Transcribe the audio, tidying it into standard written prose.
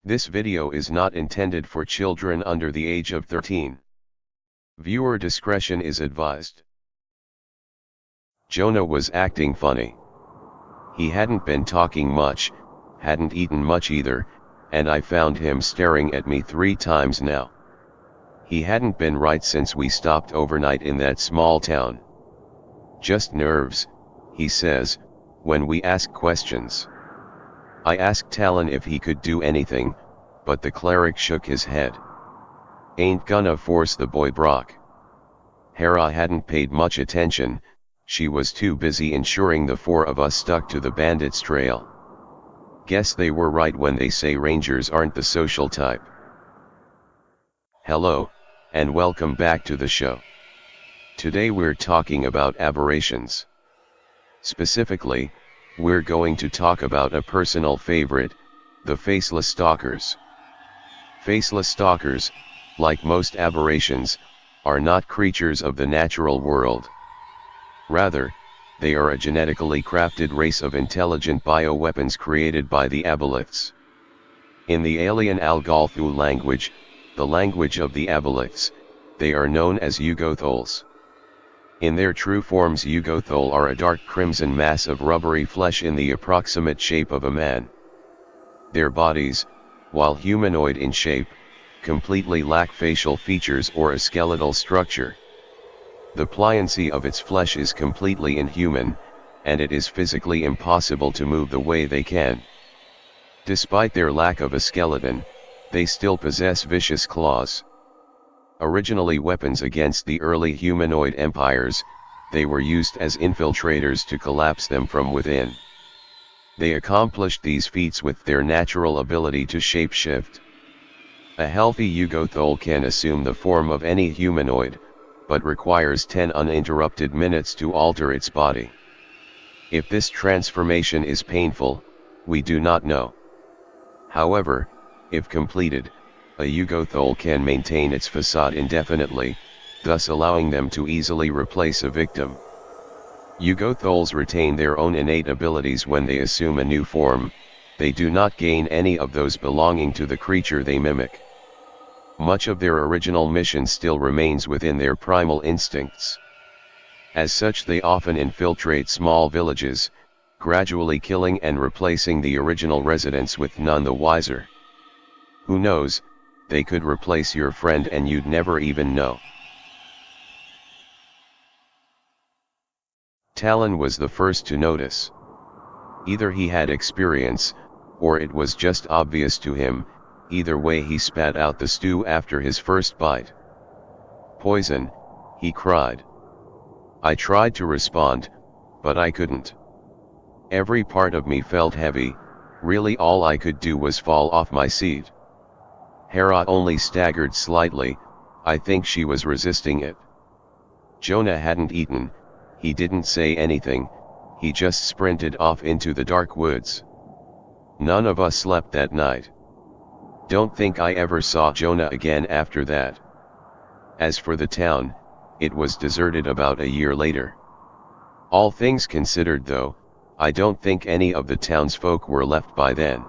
This video is not intended for children under the age of 13. Viewer discretion is advised. Jonah was acting funny. He hadn't been talking much, hadn't eaten much either, and I found him staring at me 3 times now. He hadn't been right since we stopped overnight in that small town. Just nerves, he says, when we ask questions. I asked Talon if he could do anything, but the cleric shook his head. Ain't gonna force the boy Brock. Hera hadn't paid much attention, she was too busy ensuring the 4 of us stuck to the bandits' trail. Guess they were right when they say rangers aren't the social type. Hello, and welcome back to the show. Today we're talking about aberrations. Specifically, we're going to talk about a personal favorite, the Faceless Stalkers. Faceless Stalkers, like most aberrations, are not creatures of the natural world. Rather, they are a genetically crafted race of intelligent bioweapons created by the aboliths. In the alien Algolthu language, the language of the aboliths, they are known as Yugotholes. In their true forms, Yugothole are a dark crimson mass of rubbery flesh in the approximate shape of a man. Their bodies, while humanoid in shape, completely lack facial features or a skeletal structure. The pliancy of its flesh is completely inhuman, and it is physically impossible to move the way they can. Despite their lack of a skeleton, they still possess vicious claws. Originally weapons against the early humanoid empires, they were used as infiltrators to collapse them from within. They accomplished these feats with their natural ability to shapeshift. A healthy Yugothole can assume the form of any humanoid, but requires 10 uninterrupted minutes to alter its body. If this transformation is painful, we do not know. However, if completed, a Yugothole can maintain its facade indefinitely, thus allowing them to easily replace a victim. Yugotholes retain their own innate abilities when they assume a new form, they do not gain any of those belonging to the creature they mimic. Much of their original mission still remains within their primal instincts. As such, they often infiltrate small villages, gradually killing and replacing the original residents with none the wiser. Who knows, they could replace your friend and you'd never even know. Talon was the first to notice. Either he had experience, or it was just obvious to him, either way he spat out the stew after his first bite. Poison, he cried. I tried to respond, but I couldn't. Every part of me felt heavy, really all I could do was fall off my seat. Hera only staggered slightly, I think she was resisting it. Jonah hadn't eaten, he didn't say anything, he just sprinted off into the dark woods. None of us slept that night. Don't think I ever saw Jonah again after that. As for the town, it was deserted about a year later. All things considered though, I don't think any of the townsfolk were left by then.